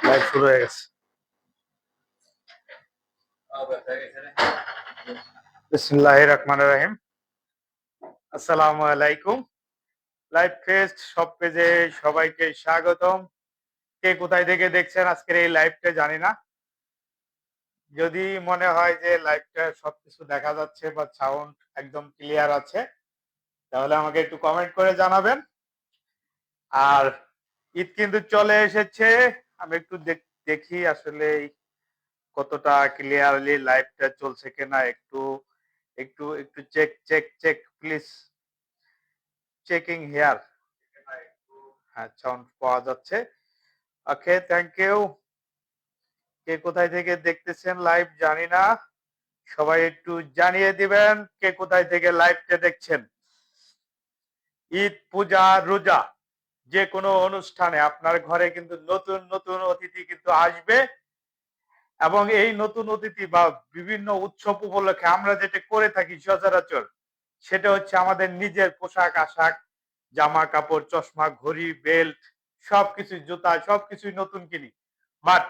Live শুরু হয়ে গেছে। বিসমিল্লাহির রহমানির রহিম। আসসালামু আলাইকুম। লাইভ ফেস্ট সব পেজে সবাইকে স্বাগতম। কে কোথায় থেকে দেখছেন আজকের এই লাইভটা জানি না। যদি মনে হয় যে লাইভটা সবকিছু দেখা যাচ্ছে বা সাউন্ড একদম ক্লিয়ার আছে, তাহলে আমাকে একটু কমেন্ট করে জানাবেন। আর ঈদ কিন্তু চলে এসেছে, আমি একটু দেখি আসলে কতটা ক্লিয়ারলি লাইভটা চলছে কিনা। একটু একটু একটু check check check please, checking here. হ্যাঁ, সাউন্ড পাওয়া যাচ্ছে। ওকে, থ্যাংক ইউ। কে কোথায় থেকে দেখতেছেন লাইভ জানি না, সবাই একটু জানিয়ে দিবেন কে কোথায় থেকে লাইভটা দেখছেন। ঈদ, পূজা, রোজা, যে কোনো অনুষ্ঠানে আপনার ঘরে কিন্তু নতুন নতুন অতিথি কিন্তু আসবে, এবং এই নতুন অতিথি বা বিভিন্ন উৎসব উপলক্ষে আমরা যেটা করে থাকি সচরাচর, সেটা হচ্ছে আমাদের নিজের পোশাক আশাক, জামা কাপড়, চশমা, ঘড়ি, বেল্ট, সবকিছু, জুতা, সবকিছুই নতুন কিনি। বাট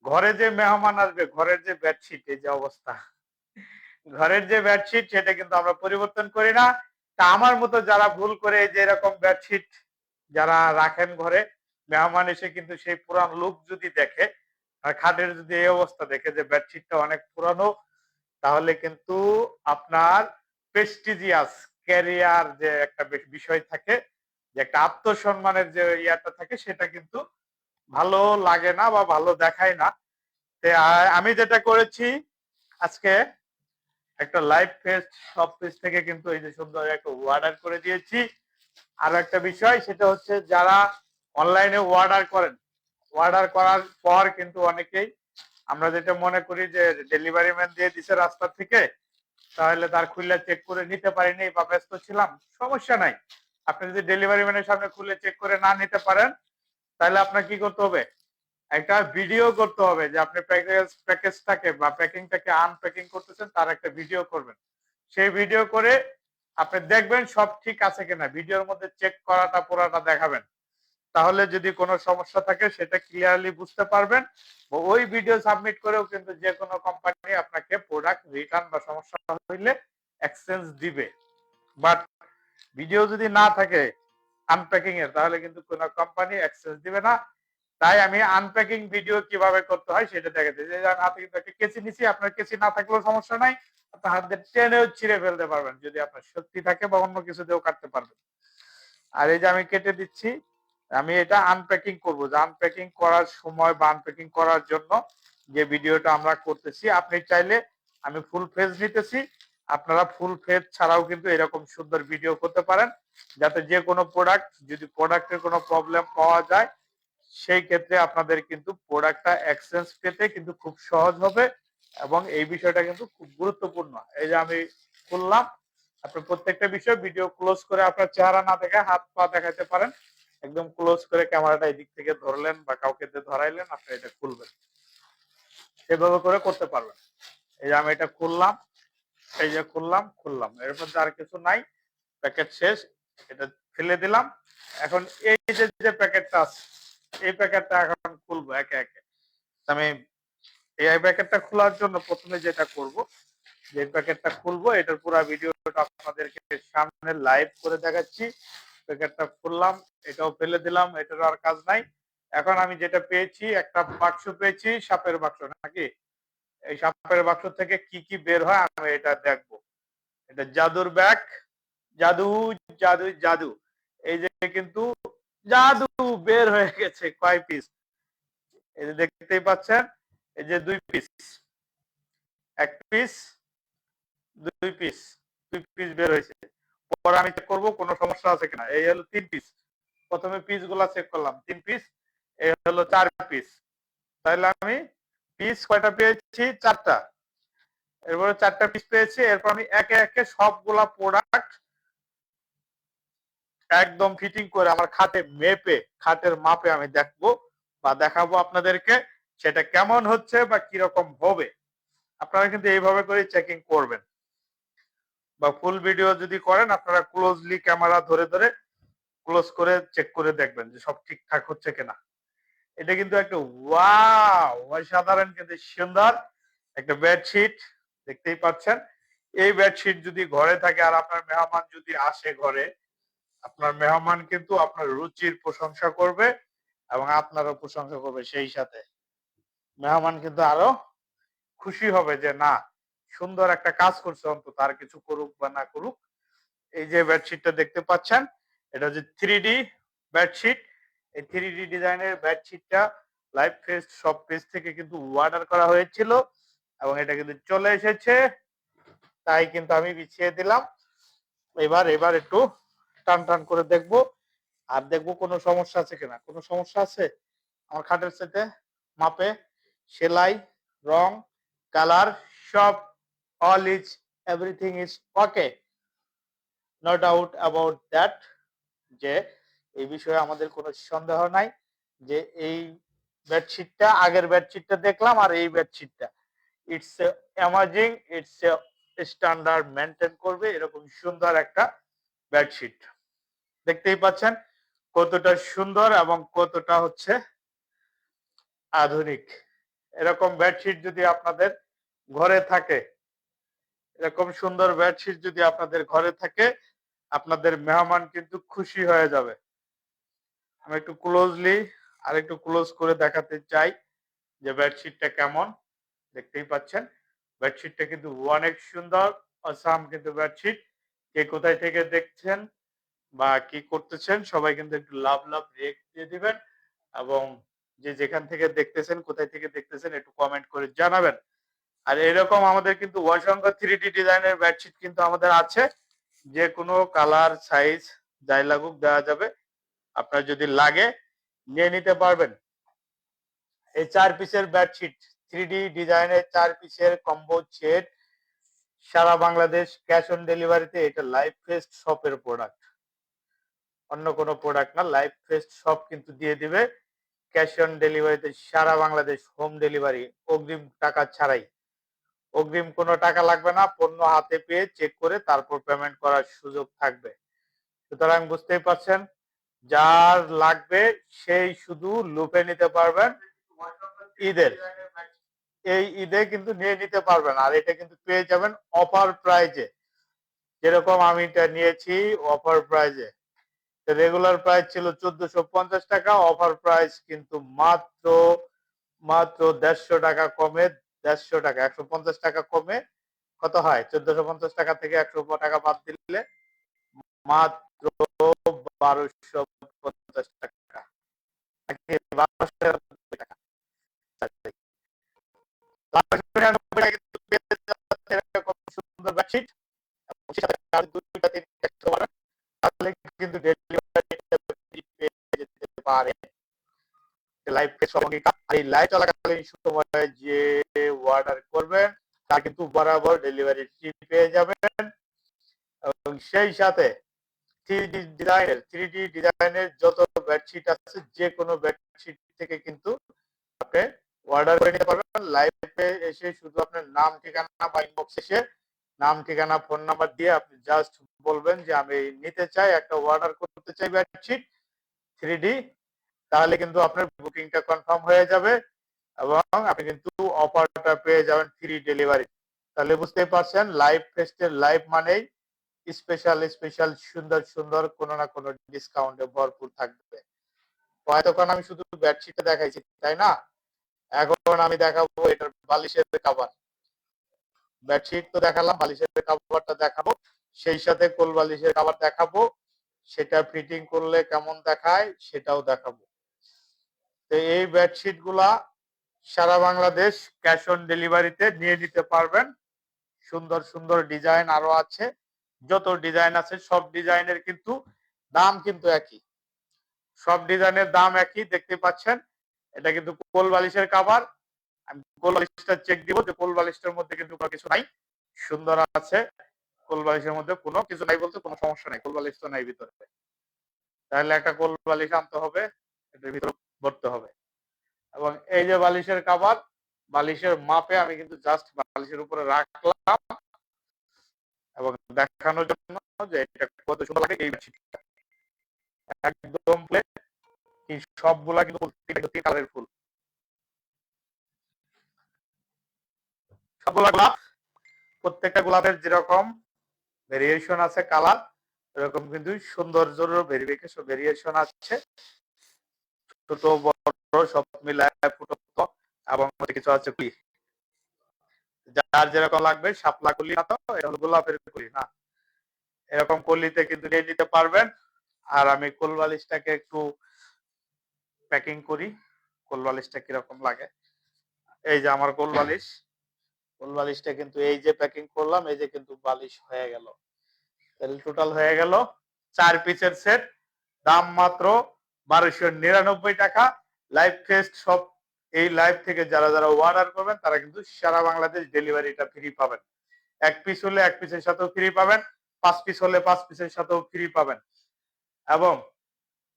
ঘরে যে মেহমান আসবে, ঘরের যে বেডশিট, এই যে অবস্থা, ঘরের যে বেডশিট সেটা কিন্তু আমরা পরিবর্তন করি না। তা আমার মতো যারা ভুল করে যে এরকম বেডশিট যারা রাখেন ঘরে, মেহমান এসে কিন্তু সেই পুরান লুক যদি দেখে আর খাটের যদি এই অবস্থা দেখে যে বেডশিটটা অনেক পুরানো, তাহলে কিন্তু আপনার প্রেস্টিজিয়াস ক্যারিয়ার যে একটা বিষয় থাকে, যে একটা আত্মসম্মানের যে ইয়াটা থাকে, সেটা কিন্তু ভালো লাগে না বা ভালো দেখায় না। আমি যেটা করেছি আজকে, একটা লাইভ ফেস্ট সব পেজ থেকে কিন্তু এই যে সুন্দর একটা অর্ডার করে দিয়েছি। আর একটা বিষয় সেটা হচ্ছে, যারা অনলাইনে অর্ডার করেন, অর্ডার করার পর কিন্তু অনেকেই আমরা যেটা মনে করি যে ডেলিভারি ম্যান দিয়ে দিছে রাস্তা থেকে, তাহলে তার খুলে চেক করে নিতে পারিনি বা ব্যস্ত ছিলাম, সমস্যা নাই। আপনি যদি ডেলিভারি ম্যানের সামনে খুলে চেক করে না নিতে পারেন, তাহলে আপনার কি করতে হবে, একটা ভিডিও করতে হবে যে আপনি প্যাকেজটাকে বা প্যাকিংটাকে আনপ্যাকিং করতেছেন, তার একটা ভিডিও করবেন। সেই ভিডিও করে আপনি দেখবেন সব ঠিক আছে কিনা, ভিডিওর মধ্যে চেক করাটা পুরাটা দেখাবেন। তাহলে যদি কোনো সমস্যা থাকে সেটা ক্লিয়ারলি বুঝতে পারবেন। ওই ভিডিও সাবমিট করেও কিন্তু যে কোনো কোম্পানি আপনাকে প্রোডাক্ট রিটার্ন বা সমস্যা হইলে এক্সচেঞ্জ দিবে। বাট ভিডিও যদি না থাকে আনপ্যাকিং এর, তাহলে কিন্তু কোনো কোম্পানি এক্সচেঞ্জ দিবে না। তাই আমি আনপ্যাকিং ভিডিও কিভাবে করতে হয় সেটা দেখাতে, যে আমি হাতে কিন্তু একটা কেচি নিছি, আপনার কেচি না থাকলেও সমস্যা নাই, আপনার হাত দিয়ে টেনেও ছিঁড়ে ফেলতে পারবেন যদি আপনার শক্তি থাকে, বা অন্য কিছু দিয়েও কাটতে পারবেন। আর এই যে আমি কেটে দিচ্ছি, আমি এটা আনপ্যাকিং করব। যে আনপ্যাকিং করার সময় বা আনপ্যাকিং করার জন্য যে ভিডিওটা আমরা করতেছি, আপনি চাইলে, আমি ফুল ফেজ নিতেছি, আপনারা ফুল ফেজ ছাড়াও কিন্তু এরকম সুন্দর ভিডিও করতে পারেন, যাতে যে কোনো প্রোডাক্ট, যদি প্রোডাক্টের কোনো প্রবলেম পাওয়া যায়, সেই ক্ষেত্রে আপনাদের কিন্তু প্রোডাক্টটা এক্সচেঞ্জ পেতে কিন্তু খুব সহজ হবে। এবং এই বিষয়টা কিন্তু খুব গুরুত্বপূর্ণ। এই যে আমি খুললাম, আপনি প্রত্যেকটা বিষয় ভিডিও ক্লোজ করে, আপনার চেহারা না দেখে হাত পা দেখাতে পারেন, একদম ক্লোজ করে ক্যামেরাটা এদিক থেকে ধরলেন বা কাউকে ধরাইলেন, আপনি এটা খুলবেন, সেভাবে করে করতে পারবেন। এই যে আমি এটা খুললাম, এই যে খুললাম, এর মধ্যে আর কিছু নাই, প্যাকেট শেষ, এটা ফেলে দিলাম। এখন এই যে প্যাকেটটা আছে, এই প্যাকেটটা এখন খুলবো একে একে। আমি এই প্যাকেটটা খোলার জন্য প্রথমে যেটা করব, যে প্যাকেটটা খুলবো, এটার পুরো ভিডিওটা আপনাদেরকে সামনে লাইভ করে দেখাচ্ছি। প্যাকেটটা খুললাম, এটাও ফেলে দিলাম, এটার আর কাজ নাই। এখন আমি যেটা পেয়েছি, একটা বাক্স পেয়েছি, সাপের বাক্স নাকি, এই সাপের বাক্স থেকে কি কি বের হয় আমি এটা দেখবো। এটা জাদুর ব্যাগ, জাদু জাদু জাদু, এই যে কিন্তু জাদু বের হয়ে গেছে। কয় পিস, এই যে দেখতেই পাচ্ছেন, এই যে 2 পিস, 1 পিস, 2 পিস, 2 পিস বের হয়েছে। পরে আমি চেক করবো কোনো সমস্যা আছে কিনা। এই হলো 3 পিস, প্রথমে পিস গুলা চেক করলাম, 3 পিস, এই হলো 4 পিস। তাহলে আমি পিস কয়টা পেয়েছি, 4টা। এরপরে 4টা পিস পেয়েছি। এরপর আমি একে একে সবগুলা প্রোডাক্ট একদম ফিটিং করে আমার খাটে মেপে, খাটের মাপে আমি দেখবো বা দেখাবো আপনাদেরকে, সেটা কেমন হচ্ছে বা কিরকম হবে। আপনারা কিন্তু এইভাবে করে চেকিং করবেন, বা ফুল ভিডিও যদি করেন, আপনারা ক্লোজলি ক্যামেরা ধরে ধরে ক্লোজ করে চেক করে দেখবেন যে সব ঠিকঠাক হচ্ছে কিনা। এটা কিন্তু একটা ওয়াও, অসাধারণ কিন্তু সুন্দর একটা বেডশিট দেখতেই পাচ্ছেন। এই বেডশিট যদি ঘরে থাকে আর আপনার মেহমান যদি আসে ঘরে, আপনার মেহমান কিন্তু আপনার রুচির প্রশংসা করবে এবং আপনারও প্রশংসা করবে। সেই সাথে মেহমান কিন্তু আরো খুশি হবে যে না, সুন্দর একটা কাজ করছে, অন্তত আর কিছু করুক বা না করুক। এই যে বেডশিটটা দেখতে পাচ্ছেন, এটা হচ্ছে 3D বেডশিট। এই 3D ডিজাইনের বেডশিটটা লাইভ ফেস্ট সব পেজ থেকে কিন্তু অর্ডার করা হয়েছিল এবং এটা কিন্তু চলে এসেছে। তাই কিন্তু আমি বিছিয়ে দিলাম। এবার একটু টান টান করে দেখবো, আর দেখবো কোনো সমস্যা আছে কিনা। কোনো সমস্যা আছে আমার খাটের সাথে? মাপে, সেলাই, রং, কালার, সব all is everything is okay, no doubt about that. যে এই বিষয়ে আমাদের কোনো সন্দেহ নাই যে এই বেডশিটটা, আগের বেডশিটটা দেখলাম আর এই বেডশিটটা, it's amazing, it's standard maintain করবে এরকম সুন্দর একটা বেডশিট। দেখতেই পাচ্ছেন কতটা সুন্দর এবং কতটা হচ্ছে আধুনিক। এরকম বেডশিট যদি আপনাদের ঘরে থাকে, এরকম সুন্দর বেডশিট যদি আপনাদের ঘরে থাকে, আপনাদের মেহমান কিন্তু খুশি হয়ে যাবে। আমি একটু ক্লোজলি আর একটু ক্লোজ করে দেখাতে চাই যে বেডশিটটা কেমন। দেখতেই পাচ্ছেন বেডশিটটা কিন্তু অনেক সুন্দর, অসাম কিন্তু বেডশিট। কে কোথায় থেকে দেখছেন বা কি করতেছেন সবাই কিন্তু একটু লাভ লাভ রিয়েক্ট দিয়ে দিবেন এবং যে যেখান থেকে দেখতেছেন, কোথায় থেকে দেখতেছেন একটু কমেন্ট করে জানাবেন। আর এরকম আমাদের কিন্তু অসংখ্য 3D ডিজাইনের বেডশিট কিন্তু আমাদের আছে, যে কোনো কালার সাইজ যাই লাগুক দেওয়া যাবে। আপনার যদি লাগে নিয়ে নিতে পারবেন। এই 4 পিসের বেডশিট 3D ডিজাইনের 4 পিসের কম্বো সেট সারা বাংলাদেশ ক্যাশ অন ডেলিভারিতে। এটা লাইভ ফেস্ট শপের প্রোডাক্ট, অন্য কোনো প্রোডাক্ট না। লাইভ ফেস্ট শপ কিন্তু দিয়ে দিবে ক্যাশ অন ডেলিভারিতে সারা বাংলাদেশ, হোম ডেলিভারি, অগ্রিম টাকা ছাড়াই। অগ্রিম কোনো টাকা লাগবে না, পণ্য হাতে পেয়ে চেক করে তারপর পেমেন্ট করার সুযোগ থাকবে। সুতরাং বুঝতেই পারছেন, যার লাগবে সেই শুধু লুপে নিতে পারবেন ঈদের। এই ঈদে কিন্তু নিয়ে নিতে পারবেন, আর এটা কিন্তু পেয়ে যাবেন অফার প্রাইজে। যেরকম আমি এটা নিয়েছি অফার প্রাইজে, রেগুলার প্রাইস ছিল 1450 টাকা, অফার প্রাইস কিন্তু মাত্র মাত্র 150 টাকা কমে, 150 টাকা, 150 টাকা কমে কত হয়? 1450 টাকা থেকে 100 টাকা বাদ দিলে মাত্র 1250 টাকা, 1290 টাকা। এরকম সুন্দর বেডশিট দুইটা তিনটা তাহলে কিন্তু ডেলিভারি পেয়ে যেতে পারে। লাইভ সঙ্গে এই লাইভ চলাকালীন সময়ে যে অর্ডার করবেন তার কিন্তু বরাবর ডেলিভারি ফ্রি পেয়ে যাবেন। এবং সেই সাথে 3D ডিজাইনের যত বেডশিট আছে, যে কোনো বেডশিট থেকে কিন্তু আপনি অর্ডার করে নিতে পারবেন। লাইভে এসে শুধু আপনার নাম ঠিকানা বা ইনবক্স এসে নাম ঠিকানা ফোন নাম্বার দিয়ে আপনি জাস্ট বলবেন যে আমি নিতে চাই, একটা অর্ডার করতে চাই বেডশিট 3D, তাহলে কিন্তু আপনার বুকিংটা কনফার্ম হয়ে যাবে এবং আপনি কিন্তু অফারটা পেয়ে যাবেন ফ্রি ডেলিভারি। তাহলে বুঝতেই পারছেন লাইভ ফেস্টের লাইভ মানেই স্পেশাল স্পেশাল সুন্দর সুন্দর কোনো না কোনো ডিসকাউন্টে ভরপুর থাকবে। এতক্ষণ আমি শুধু বেডশিটটা দেখাইছি, তাই না? এখন আমি দেখাবো এটার বালিশের কভার। বেডশিট তো দেখালাম, বালিশের কভারটা দেখাবো, সেই সাথে কোল বালিশের কভার দেখাবো, সেটা ফিটিং করলে কেমন দেখায় সেটাও দেখাবো। তো এই বেডশিট গুলা সারা বাংলাদেশ ক্যাশ অন ডেলিভারিতে নিয়ে নিতে পারবেন। সুন্দর সুন্দর ডিজাইন আরো আছে, যত ডিজাইন আছে সব ডিজাইনের কিন্তু দাম কিন্তু একই, সব ডিজাইনের দাম একই। দেখতে পাচ্ছেন এটা কিন্তু কোল বালিশের কভার। আমি কোল বালিশটা চেক দিব যে কোল বালিশটার মধ্যে কিন্তু কোনো কিছু নাই, সুন্দর আছে। কোল বালিশের মধ্যে কোনো কিছু নাই বলতে কোনো সমস্যা নাই, কোল বালিশ তো নাই ভিতরে। তাহলে একটা কোল বালিশ আনতে হবে, এটার ভিতরে ভরতে হবে। এবং এই যে বালিশের কভার, বালিশের মাপে আমি কিন্তু জাস্ট বালিশের উপরে রাখলাম এবং দেখানোর জন্য যে এটা কত সুন্দর লাগে এই বেডশিটটা। একদম কি সবগুলা কিন্তু কালারের ফুল, সবগুলা গোলাপ, প্রত্যেকটা গোলাপের যেরকম ভেরিয়েশন আছে কালার, এরকম কিন্তু সৌন্দর্যের ভেরিয়েশন আছে, ছোট বড় সব মিলায় ফুটন্ত, এবং কিছু আছে কুলি, যার যেরকম লাগবে শাপলা কলি না, তো এটা হলো গোলাপের কলি না, এরকম কলিতে কিন্তু নিয়ে নিতে পারবেন। আর আমি কোল বালিশটাকে একটু প্যাকিং করি, কোল বালিশটা কিরকম লাগে। এই যে আমার কোল বালিশটা কিন্তু এই যে প্যাকিং করলাম, এই যে কিন্তু বালিশ হয়ে গেল। তাহলে টোটাল হয়ে গেল 4 পিসের সেট, দাম মাত্র 1299 টাকা। লাইভ ফেস্ট সব, এই লাইভ থেকে যারা যারা অর্ডার করবেন তারা কিন্তু সারা বাংলাদেশ ডেলিভারিটা ফ্রি পাবেন। 1 পিস হলে 1 পিসের সাথেও ফ্রি পাবেন, 5 পিস হলে 5 পিসের সাথেও ফ্রি পাবেন। এবং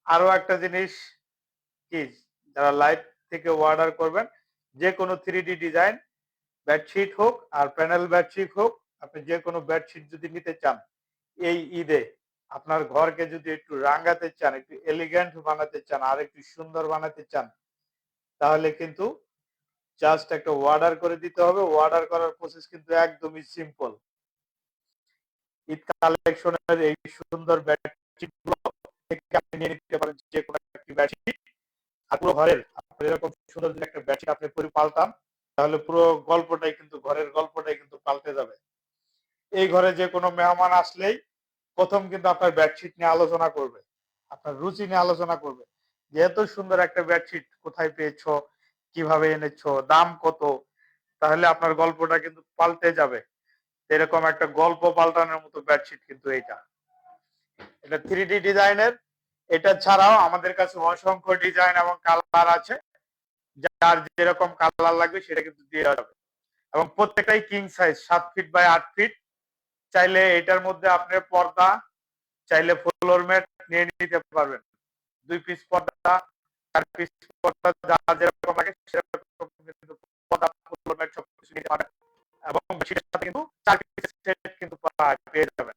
আরো একটা জিনিস কি, যারা লাইভ থেকে অর্ডার করবেন, যে কোনো 3D ডিজাইন বেডশিট হোক আর প্যানেল বেডশিট হোক, আপনি যে কোনো বেডশিট যদি নিতে চান এই ঈদে, আপনার ঘরকে যদি একটু রাঙাতে চান, একটু এলিগেন্ট বানাতে চান, আর একটু সুন্দর বানাতে চান, তাহলে কিন্তু জাস্ট একটা অর্ডার করে দিতে হবে। অর্ডার করার প্রসেস কিন্তু একদমই সিম্পল। ঈদ কালেকশনের এই সুন্দর বেডশিট গুলো থেকে আপনি নিয়ে নিতে পারেন যে কোনো একটি বেডশিট, আর পুরো ঘরের আপনি এরকম সুন্দর যদি একটা বেডশিট আপনি পুরো পাল্টান, তাহলে পুরো গল্পটাই কিন্তু, ঘরের গল্পটাই কিন্তু পাল্টে যাবে। এই ঘরে যে কোনো মেহমান আসলেই প্রথম কিন্তু আপনার বেডশিট নিয়ে আলোচনা করবে, আপনার রুচি নিয়ে আলোচনা করবে, যে এত সুন্দর একটা বেডশিট কোথায় পেয়েছো, কিভাবে এনেছো, দাম কত, তাহলে আপনার গল্পটা কিন্তু পাল্টে যাবে। এরকম একটা গল্প পাল্টানোর মতো বেডশিট কিন্তু এটা 3D ডিজাইনের। এটা ছাড়াও আমাদের কাছে অসংখ্য ডিজাইন এবং কালার আছে, যার যেরকম কালার লাগবে সেটা কিন্তু দিয়ে যাবে। এবং প্রত্যেকটাই king size, 7 feet by 8 feet. চাইলে এটার মধ্যে আপনি পর্দা, চাইলে ফ্লোর ম্যাট নিয়ে নিতে পারবেন। 2 পিস পর্দা, 4 পিস পর্দা, যার যেরকম লাগে সেরকম কিন্তু পর্দা, ফ্লোর ম্যাট সবকিছু নিতে পারবেন। এবং সেটার সাথে কিন্তু 4 পিসের সেট কিন্তু পেয়ে যাবেন।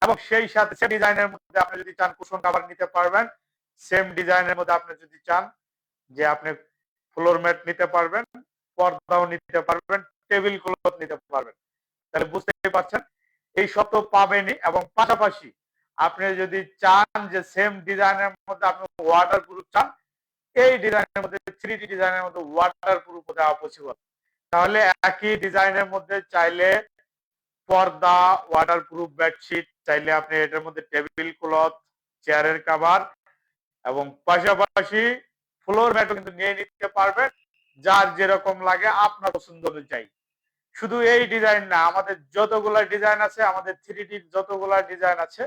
এবং সেই সাথে সেম ডিজাইনের মধ্যে আপনি যদি চান কুশন কভার নিতে পারবেন, সেম ডিজাইনের মধ্যে আপনি যদি চান যে আপনি ফ্লোর ম্যাট নিতে পারবেন, পর্দাও নিতে পারবেন, টেবিল ক্লথ নিতে পারবেন। তাহলে বুঝতেই পারছেন এই সব তো পাবেনই। এবং পাশাপাশি আপনি যদি চান যে সেম ডিজাইনের মধ্যে আপনি ওয়াটার প্রুফ চান, এই ডিজাইনের মধ্যে 3D ডিজাইনের মধ্যে ওয়াটার প্রুফ দেওয়া পসিবল। তাহলে একই ডিজাইনের মধ্যে চাইলে পর্দা, ওয়াটার প্রুফ বেডশিট, চাইলে আপনি এটার মধ্যে টেবিল ক্লথ, চেয়ারের কভার এবং পাশাপাশি ফ্লোর ম্যাটও কিন্তু নিয়ে নিতে পারবেন, যার যেরকম লাগে আপনার পছন্দ অনুযায়ী। শুধু এই ডিজাইন না, আমাদের যতগুলা ডিজাইন আছে, আমাদের 3D যতগুলা ডিজাইন আছে,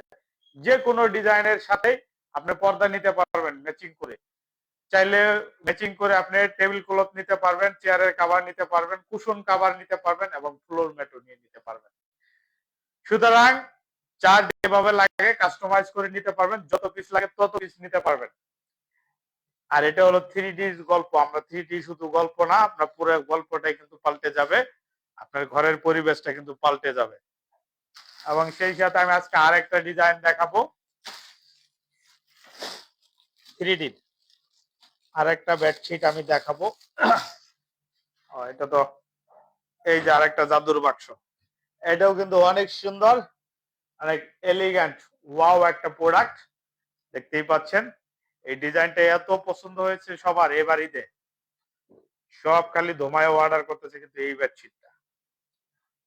যে কোনো ডিজাইনের সাথে আপনি পর্দা নিতে পারবেন ম্যাচিং করে। চাইলে ম্যাচিং করে আপনি টেবিল ক্লথ নিতে পারবেন, চেয়ারের কভার নিতে পারবেন, কুশন কভার নিতে পারবেন এবং ফ্লোর ম্যাটও নিয়ে নিতে পারবেন। সুতরাং যার যেভাবে লাগে কাস্টমাইজ করে নিতে পারবেন, যত পিস লাগে তত পিস নিতে পারবেন। আর এটা হলো 3D গল্প, আমরা 3D শুধু গল্প না, আপনার পুরো গল্পটাই কিন্তু পাল্টে যাবে, আপনার ঘরের পরিবেশটা কিন্তু পাল্টে যাবে। এবং সেই সাথে আমি আজকে আরেকটা ডিজাইন দেখাবো 3D আরেকটা বেডশিট আমি দেখাবো। এটা তো এই যে আরেকটা জাদুর বাক্স, এটাও কিন্তু অনেক সুন্দর, অনেক এলিগ্যান্ট, ওয়াও একটা প্রোডাক্ট। দেখতেই পাচ্ছেন এই ডিজাইনটা এত পছন্দ হয়েছে সবার এবার ঈদে, সব খালি ধোমায় অর্ডার করতেছে কিন্তু এই বেডশিটটা।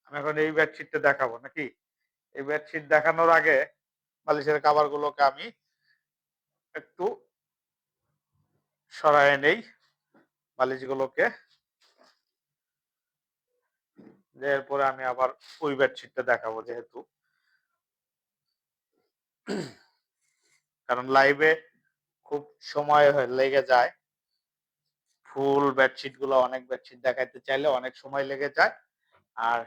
আমি এখন এই বেডশিটটা দেখাবো নাকি। এই বেডশিট দেখানোর আগে বালিশের কভার গুলোকে আমি একটু সরায় নেই, বালিশগুলোকে, এরপরে আমি আবার ওই বেডশিটটা দেখাবো, যেহেতু কারণ লাইভে খুব সময় লেগে যায়, ফুল বেডশিট গুলো, অনেক বেডশিট দেখাইতে চাইলে অনেক সময় লেগে যায়। আর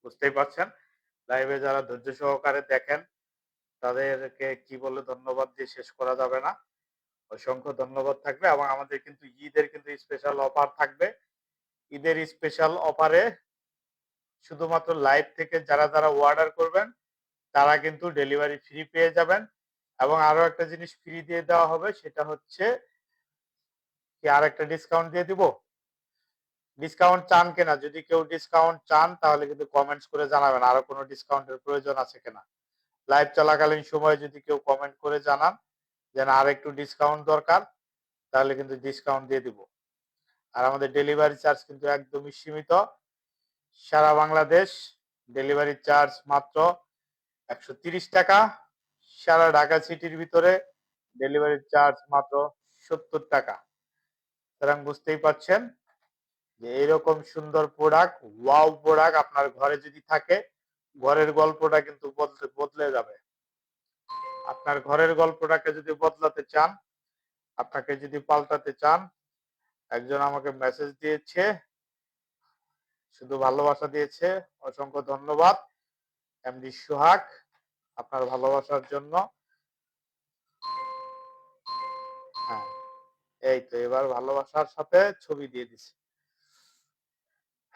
বুঝতেই পারছেন লাইভে যারা ধৈর্য সহকারে দেখেন তাদেরকে কি বলে ধন্যবাদ দিয়ে শেষ করা যাবে না, অসংখ্য ধন্যবাদ থাকবে। এবং আমাদের কিন্তু ঈদের কিন্তু স্পেশাল অফার থাকবে। ঈদের স্পেশাল অফারে শুধুমাত্র লাইভ থেকে যারা যারা অর্ডার করবেন তারা কিন্তু ডেলিভারি ফ্রি পেয়ে যাবেন। এবং আরো একটা জিনিস ফ্রি দিয়ে দেওয়া হবে, সেটা হচ্ছে কি আর একটা ডিসকাউন্ট দিয়ে দিব। ডিসকাউন্ট চান কিনা, যদি কেউ ডিসকাউন্ট চান তাহলে কিন্তু কমেন্টস করে জানাবেন আরো কোনো ডিসকাউন্টের প্রয়োজন আছে কিনা। লাইভ চলাকালীন সময়ে যদি কেউ কমেন্ট করে জানান যে না আর একটু ডিসকাউন্ট দরকার, তাহলে কিন্তু ডিসকাউন্ট দিয়ে দিব। আর আমাদের ডেলিভারি চার্জ কিন্তু একদমই সীমিত, সারা বাংলাদেশ ডেলিভারি চার্জ মাত্র 130 টাকা। সারা ঢাকা সিটির ভিতরে ডেলিভারি চার্জ মাত্র 70 টাকা। সুতরাং বুঝতেই পারছেন যে এইরকম সুন্দর প্রোডাক্ট, ওয়াও প্রোডাক্ট আপনার ঘরে যদি থাকে, ঘরের গল্পটা কিন্তু বদলে যাবে। আপনার ঘরের গল্পটাকে যদি বদলাতে চান, আপনাকে যদি পাল্টাতে চান, একজন আমাকে মেসেজ দিয়েছে, শুধু ভালোবাসা দিয়েছে, অসংখ্য ধন্যবাদ এমডি সোহাগ আপনার ভালোবাসার জন্য। হ্যাঁ, এই তো এবার ভালোবাসার সাথে ছবি দিয়ে দিছে।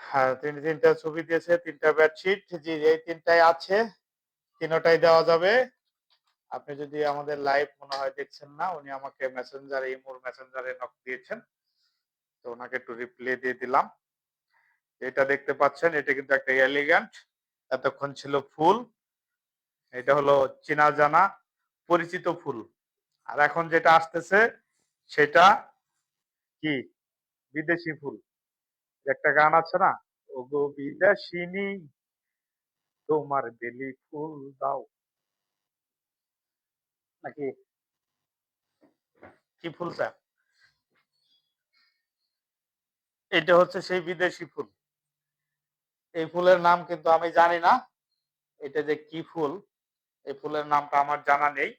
হ্যাঁ, তিনটা ছবি দিয়েছে, তিনটা বেডশিট, জি এই তিনটাই আছে, তিনটাই দেওয়া যাবে। আপনি যদি আমাদের লাইভ মনে হয় দেখছেন না, উনি আমাকে মেসেঞ্জারে, ইমোর মেসেঞ্জারে নক দিয়েছেন, তো ওনাকে একটু রিপ্লাই দিয়ে দিলাম। এটা দেখতে পাচ্ছেন, এটা কিন্তু একটা এলিগ্যান্ট, এতক্ষণ ছিল ফুল, এটা হলো চেনা জানা পরিচিত ফুল। আর এখন যেটা আসতেছে সেটা কি, বিদেশি ফুল। একটা গান আছে না, ও গো বিদেশিনী তোমার বেলি ফুল দাও, নাকি কি ফুলটা, এটা হচ্ছে সেই বিদেশি ফুল। এই ফুলের নাম কিন্তু আমি জানি না, এটা যে কি ফুল, এই ফুলের নামটা আমার জানা নেই।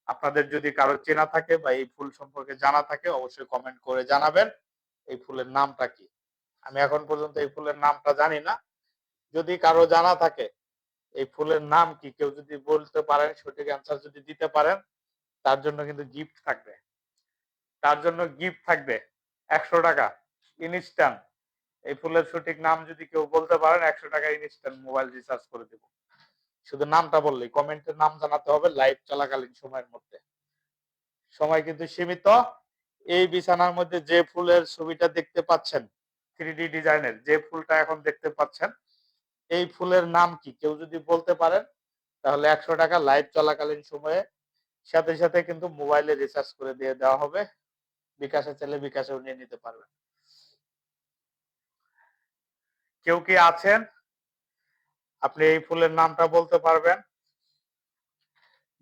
আপনাদের যদি কারো চেনা থাকে বা এই ফুল সম্পর্কে জানা থাকে, অবশ্যই কমেন্ট করে জানাবেন এই ফুলের নামটা কি। আমি এখন পর্যন্ত এই ফুলের নামটা জানি না। যদি কারো জানা থাকে এই ফুলের নাম কি, কেউ যদি বলতে পারেন, সঠিক অ্যান্সার যদি দিতে পারেন, তার জন্য কিন্তু গিফট থাকবে। তার জন্য গিফট থাকবে 100 টাকা ইনস্ট্যান্ট। এই ফুলের সঠিক নাম যদি কেউ বলতে পারেন, 100 টাকা ইনস্ট্যান্ট মোবাইল রিচার্জ করে দেব। শুধু নামটা বললেই, কমেন্টের নাম জানাতে হবে লাইভ চলাকালীন সময়ের মধ্যে। সময় কিন্তু সীমিত। এই বিছানার মধ্যে যে ফুলের ছবিটা দেখতে পাচ্ছেন, 3D ডিজাইনের যে ফুলটা এখন দেখতে পাচ্ছেন, এই ফুলের নাম কি কেউ যদি বলতে পারেন, তাহলে 100 টাকা লাইভ চলাকালীন সময়ে সাথে সাথে কিন্তু মোবাইলে রিচার্জ করে দিয়ে দেওয়া হবে। বিকাশে চাইলে বিকাশেও নিয়ে নিতে পারবেন। কেউ কি আছেন আপনি এই ফুলের নামটা বলতে পারবেন?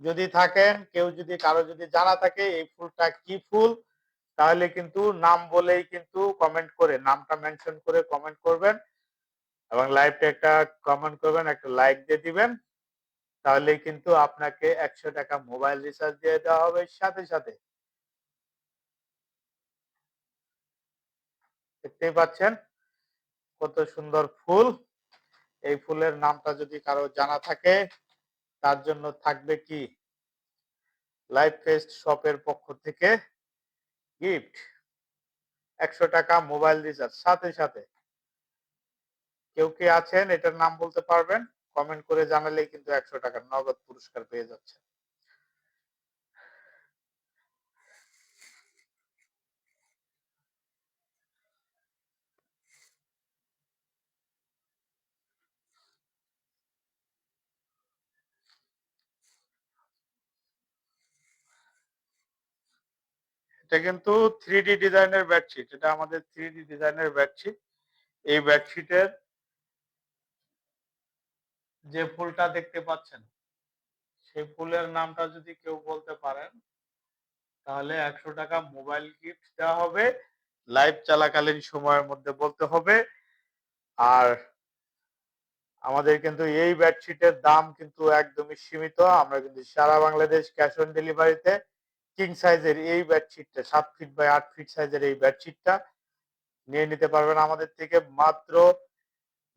যদি থাকেন, কেউ যদি কারো যদি জানা থাকে এই ফুলটা কি ফুল, তাহলে কিন্তু নাম বলেই কিন্তু কমেন্ট করে, নামটা মেনশন করে কমেন্ট করবেন এবং লাইভটা একটা কমেন্ট করবেন, একটা লাইক দিয়ে দিবেন, তাহলে কিন্তু আপনাকে 100 টাকা মোবাইল রিচার্জ দিয়ে দেওয়া হবে সাথে সাথে। দেখতেই পাচ্ছেন কত সুন্দর ফুল। এই ফুলের নামটা যদি কারো জানা থাকে, তার জন্য থাকবে কি লাইভ ফেস্ট শপের পক্ষ থেকে গিফট 100 টাকা মোবাইল রিচার্জ সাথে সাথে। কেউ কি আছেন এটার নাম বলতে পারবেন? কমেন্ট করে জানালেই কিন্তু 100 টাকার নগদ পুরস্কার পেয়ে যাচ্ছে। এটা কিন্তু 3D ডিজাইনের বেডশিট, এটা আমাদের 3D ডিজাইনের বেডশিট। এই বেডশিটের যে ফুলটা দেখতে পাচ্ছেন, সেই ফুলের নামটা যদি কেউ বলতে পারেন, তাহলে 100 টাকা মোবাইল গিফট দেওয়া হবে। লাইভ চলাকালীন সময়ের মধ্যে বলতে হবে। আর আমাদের কিন্তু এই বেডশিটের দাম কিন্তু একদমই সীমিত। আমরা কিন্তু সারা বাংলাদেশ ক্যাশ অন ডেলিভারিতে কিং সাইজের এই বেডশিটটা, 7 ফিট বাই 8 ফিট সাইজের এই বেডশিটটা নিয়ে নিতে পারবেন আমাদের থেকে মাত্র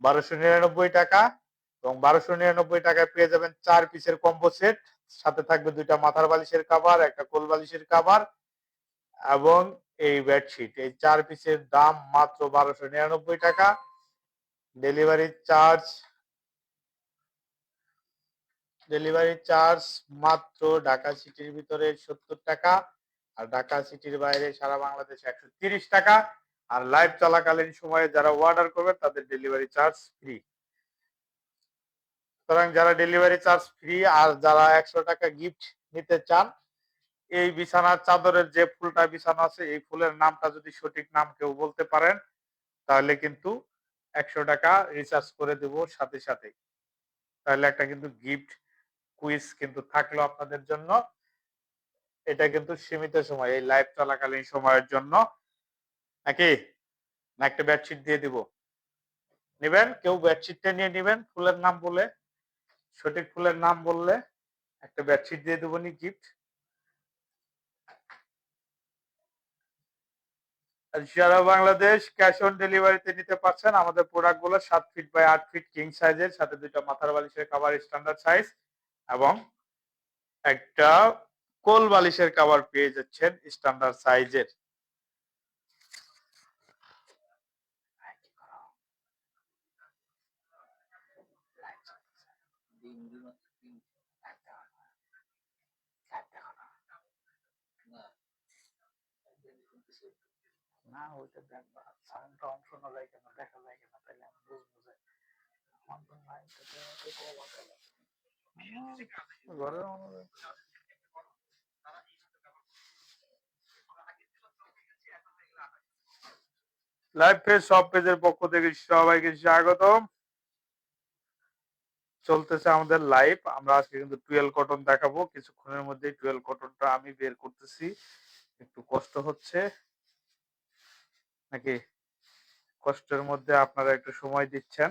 1299 টাকা। এবং 1299 টাকায় পেয়ে যাবেন 4 পিসের কম্বো সেট, সাথে থাকবে 2টা মাথার বালিশের কাভার, একটা কোল বালিশের কাভার এবং এই বেডশিট। এই 4 পিসের দাম মাত্র 1299 টাকা। ডেলিভারি চার্জ ডেলিভারি চার্জ মাত্র ঢাকা সিটির ভিতরে 70 টাকা, আর ঢাকা সিটির বাইরে সারা বাংলাদেশে 130 টাকা। আর লাইভ চলাকালীন সময়ে যারা অর্ডার করবেন তাদের ডেলিভারি চার্জ ফ্রি। সুতরাং যারা ডেলিভারি চার্জ ফ্রি আর যারা 100 টাকা গিফট নিতে চান, এই বিছানার চাদরের যে ফুলটা বিছানো আছে এই ফুলের নামটা যদি সঠিক নাম কেউ বলতে পারেন তাহলে কিন্তু 100 টাকা রিচার্জ করে দেব সাথে সাথেই। তাহলে একটা কিন্তু গিফট কুইজ কিন্তু থাকলো আপনাদের জন্য। এটা কিন্তু সীমিত সময়, এই লাইভ চলাকালীন সময়ের জন্য। নাকি না একটা বেডশিট দিয়ে দিব? নেবেন? কেউ বেডশিটটা নিয়ে নেবেন ফুলের নাম বলে, সঠিক ফুলের নাম বললে একটা বেডশিট দিয়ে দেবো নি গিফট। সারা বাংলাদেশ ক্যাশ অন ডেলিভারিতে নিতে পারছেন। আমাদের প্রোডাক্ট গুলো 7 ফিট বাই 8 ফিট কিং সাইজের, সাথে দুইটা মাথার বালিশের কভার স্ট্যান্ডার্ড সাইজ এবং একটা কোল বালিশের কভার পেয়ে যাচ্ছেন স্ট্যান্ডার্ড সাইজের। না ওইটা দেখবা, সাউন্ডটা অন শোনা যায় কেন, দেখা যায় কেন, তাইলে আমি বুঝবো যে আমার ঘরের লাইভ পেজ সব পেজের পক্ষ থেকে সবাইকে স্বাগতম। চলতেছে আমাদের লাইভ। আমরা আজকে কিন্তু টুয়েলভ কটন দেখাবো, কিছুক্ষণের মধ্যে টুয়েলভ কটনটা আমি বের করতেছি। একটু কষ্ট হচ্ছে নাকি? কষ্টের মধ্যে আপনারা একটু সময় দিচ্ছেন।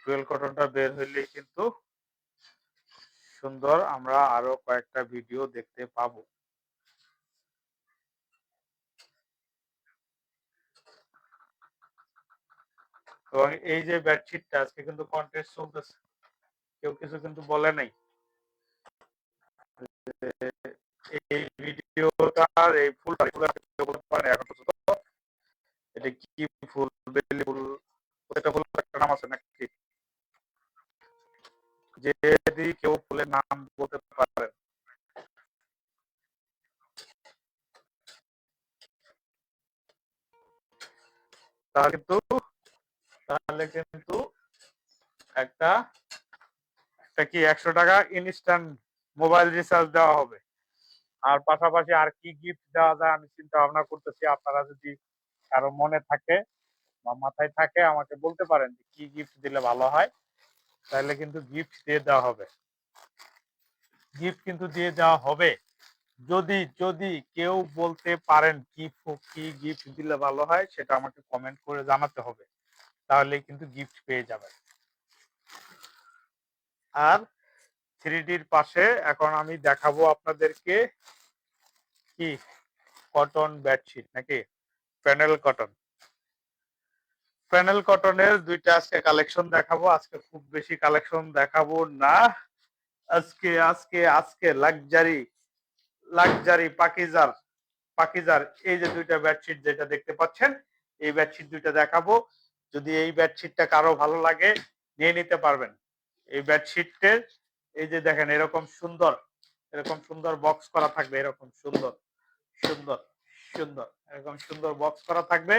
টুয়েলভ কটনটা বের হইলেই কিন্তু সুন্দর আমরা আরো কয়েকটা ভিডিও দেখতে পাবো। এবং এই যে বেডশিটটা আজকে কিন্তু কন্টেস্ট চলতেছে, কেউ কিছু কিন্তু বলে নাই। এই ভিডিওটার এই ফুলটা বলতে পারে এখন পর্যন্ত এটা কি ফুল, বেলি ফুল, এটা ফুল একটা নাম আছে নাকি? যদি কেউ ফুলের নাম বলতে পারেন তাহলে কিন্তু একটা একটা কি 100 টাকা ইনস্ট্যান্ট মোবাইল রিচার্জ দেওয়া হবে। আর পাশাপাশি আর কি গিফট দেওয়া যায় আমি চিন্তা ভাবনা করতেছি। আপনারা যদি কারো মনে থাকে বা মাথায় থাকে আমাকে বলতে পারেন যে কি গিফট দিলে ভালো হয়, তাহলে কিন্তু গিফট দিয়ে দেওয়া হবে। গিফট কিন্তু দিয়ে দেওয়া হবে। যদি যদি কেউ বলতে পারেন কি কি গিফট দিলে ভালো হয় সেটা আমাকে কমেন্ট করে জানাতে হবে, তাহলে কিন্তু গিফট পেয়ে যাবেন। আর 3Dর পাশে এখন আমি দেখাবো আপনাদেরকে কি কটন বেডশিট নাকি প্যানেল কটন। প্যানেল কটনের দুইটা আজকে কালেকশন দেখাবো। আজকে খুব বেশি কালেকশন দেখাবো না। আজকে আজকে আজকে লাক্সারি লাক্সারি পাকিজার পাকিজার এই যে দুইটা বেডশিট যেটা দেখতে পাচ্ছেন, এই বেডশিট দুইটা দেখাবো। যদি এই বেডশিটটা কারো ভালো লাগে নিয়ে নিতে পারবেন। এই বেডশিটের এই যে দেখেন এরকম সুন্দর বক্স করা থাকবে, এরকম সুন্দর সুন্দর সুন্দর এরকম সুন্দর বক্স করা থাকবে।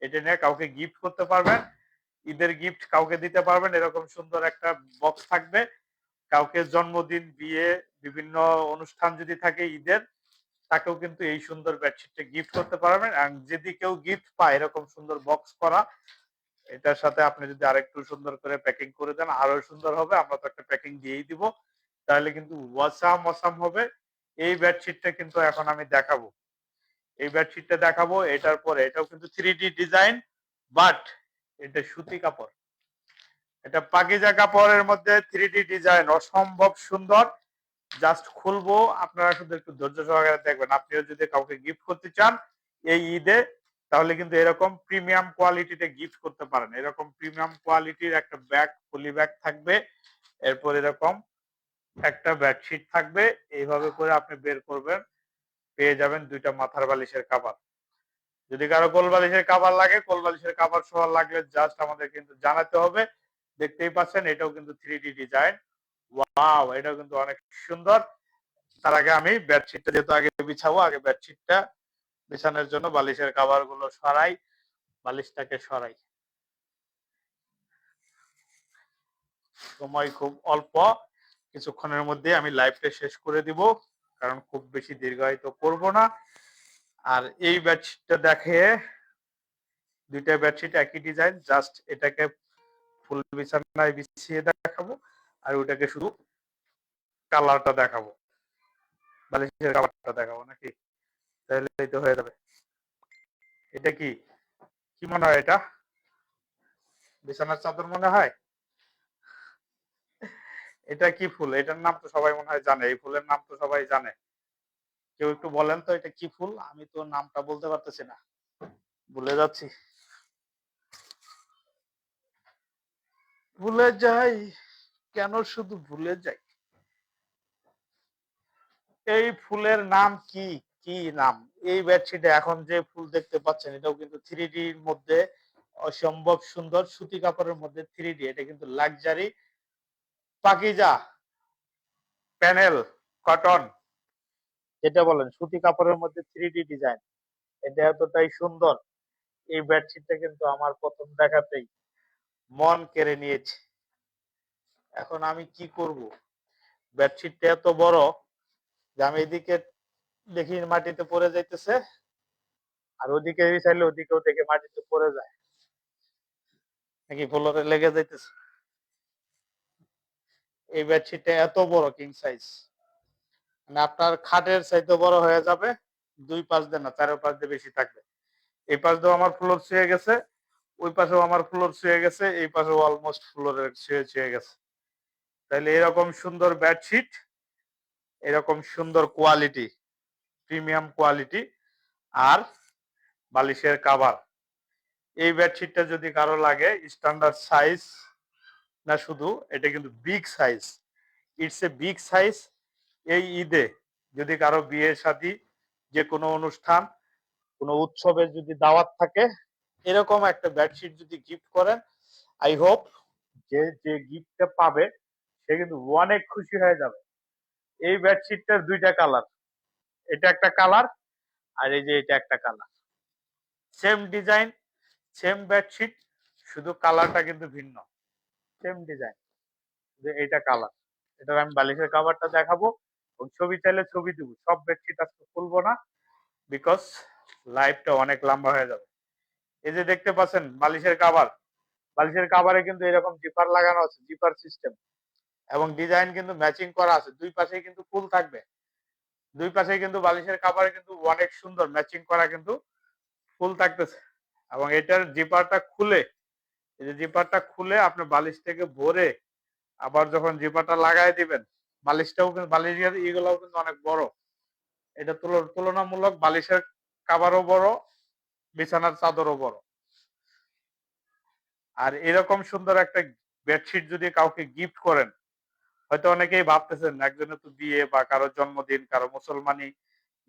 এটা নিয়ে কাউকে গিফট করতে পারবেন, ঈদের গিফট কাউকে দিতে পারবেন। এরকম সুন্দর একটা বক্স থাকবে। কাউকে জন্মদিন, বিয়ে, বিভিন্ন অনুষ্ঠান যদি থাকে ঈদের, তাকেও কিন্তু এই সুন্দর বেডশিটটা গিফট করতে পারবেন। আর যদি কেউ গিফট পায় এরকম সুন্দর বক্স করা, এটার সাথে আপনি যদি আরেকটু সুন্দর করে প্যাকিং করে দেন আরো সুন্দর হবে। আমরা তো একটা প্যাকিং দিয়েই দিব, তাহলে কিন্তু ওয়াসাম ওয়াসাম হবে। এই বেডশিটটা কিন্তু এখন আমি দেখাবো, এই বেডশিটটা দেখাবো। এটার পরে এটাও কিন্তু 3D ডিজাইন, বাট এটা সুতি কাপড়, এটা পাকিজা কাপড়ের মধ্যে 3D ডিজাইন, অসম্ভব সুন্দর। জাস্ট খুলবো, আপনারা শুধু একটু ধৈর্য সহকারে দেখবেন। আপনিও যদি কাউকে গিফট করতে চান এই ঈদে, তাহলে কিন্তু এরকম প্রিমিয়াম কোয়ালিটিতে গিফট করতে পারেন। এরকম প্রিমিয়াম কোয়ালিটির একটা ব্যাগ, পলি ব্যাগ থাকবে, এরপর এরকম একটা বেডশিট থাকবে। এইভাবে করে আপনি বের করবেন, পেয়ে যাবেন দুইটা মাথার বালিশের কভার। যদি কারো কোল বালিশের কাভার লাগে, কোল বালিশের কাভার সহ লাগলে জাস্ট আমাদের কিন্তু জানাতে হবে। দেখতেই পাচ্ছেন এটাও কিন্তু 3D ডিজাইন। ওয়াও, এটাও কিন্তু অনেক সুন্দর। তার আগে আমি বেডশিটটা যেহেতু আগে বিছাবো, আগে বেডশিটটা বিছানোর জন্য বালিশের কাভার গুলো সরাই, বালিশটাকে সরাই। সময় খুব অল্প, কিছুক্ষণের মধ্যে আমি লাইভটা শেষ করে দিব, কারণ খুব বেশি দীর্ঘায়িত করব না। আর এই বেডশিটটা দেখে, দুইটা বেডশিট একই ডিজাইন, জাস্ট এটাকে ফুল বিছানায় বিছিয়ে দেখাবো আর ওটাকে শুধু কালারটা দেখাবো, বালিশের কালারটা দেখাবো নাকি, তাহলেই তো হয়ে যাবে। এটা কি কি মনে হয়? এটা বিছানার চাদর মনে হয়। এটা কি ফুল? এটার নাম তো সবাই মনে হয় জানে, এই ফুলের নাম তো সবাই জানে। কেউ একটু বলেন তো এটা কি ফুল? আমি তো নামটা বলতে পারতেছি না, ভুলে যাচ্ছি, ভুলে যাই, কেন শুধু ভুলে যাই। এই ফুলের নাম কি? কি নাম? এই বেডশিটে এখন যে ফুল দেখতে পাচ্ছেন এটাও কিন্তু 3D এর মধ্যে অসম্ভব সুন্দর, সুতি কাপড়ের মধ্যে 3D। এটা কিন্তু লাক্সারি পাকিজা প্যানেল কটন, যেটা বলেন সুতি কাপড়ের মধ্যে 3D ডিজাইন, এটা এতটাই সুন্দর। এই বেডশিটটা কিন্তু আমার প্রথম দেখাতেই মন কেড়ে নিয়েছে। এখন আমি কি করব? বেডশিটটা এত বড় যে আমি এদিকে দেখি মাটিতে পড়ে যাইতেছে, আর ওদিকে চাইলে ওদিকেও দেখে মাটিতে পড়ে যায়, নাকি ফ্লোরে লেগে যাইতেছে। এই বেডশিটটা এত বড়, কিং সাইজ, মানে আপনার খাটের চাইতে বড় হয়ে যাবে। দুই পাশ দিয়ে না, চারের পাশ দিয়ে বেশি থাকবে। এই পাশ দিয়েও আমার ফ্লোর ছুঁয়ে গেছে, ওই পাশেও আমার ফ্লোর ছুঁয়ে গেছে, এই পাশেও অলমোস্ট ফ্লোরের ছুঁয়ে গেছে। তাহলে এরকম সুন্দর বেডশিট, এরকম সুন্দর কোয়ালিটি, প্রিমিয়াম কোয়ালিটি, আর বালিশের কাভার, এই বেডশিটটা যদি কারো লাগে স্ট্যান্ডার্ড সাইজ না, শুধু এটা কিন্তু big size, it's a big size. এই ঈদে যদি কারো বিয়ে শাদী, যে কোনো অনুষ্ঠান, কোনো উৎসবের যদি দাওয়াত থাকে, এরকম একটা বেডশিট যদি গিফট করেন, আই হোপ যে যে গিফটটা পাবে সে কিন্তু অনেক খুশি হয়ে যাবে। এই বেডশিটটার দুইটা কালার, এটা একটা কালার আর এই যে এটা একটা colour, same design, same bedsheet, শুধু কালারটা কিন্তু ভিন্ন। সেম ডিজাইন, যে এটা কালার। এটার আমি বালিশের কাভারটা দেখাবো এবং ছবি চাইলে ছবি দিব। সব বেডশিট আজকে খুলবো না, বিকজ লাইভটা অনেক লম্বা হয়ে যাবে। এই যে দেখতে পাচ্ছেন বালিশের কাভার, বালিশের কাভারে কিন্তু এরকম জিপার লাগানো আছে, জিপার সিস্টেম, এবং ডিজাইন কিন্তু ম্যাচিং করা আছে। দুই পাশেই কিন্তু ফুল থাকবে, দুই পাশেই কিন্তু বালিশের কাভারে কিন্তু অনেক সুন্দর ম্যাচিং করা কিন্তু ফুল থাকতেছে। এবং এটার জিপারটা খুলে, এই যে জিপারটা খুলে আপনি বালিশ থেকে ভরে আবার যখন জিপারটা লাগাই দিবেন, বালিশটাও কিন্তু, বালিশের এগুলাও কিন্তু অনেক বড়। এটা তুলনামূলক বালিশের কাভারও বড়, বিছানার চাদরও বড়। আর এরকম সুন্দর একটা বেডশিট যদি কাউকে গিফট করেন, হয়তো অনেকেই ভাবতেছেন একজনের তো বিয়ে বা কারো জন্মদিন, কারো মুসলমানি,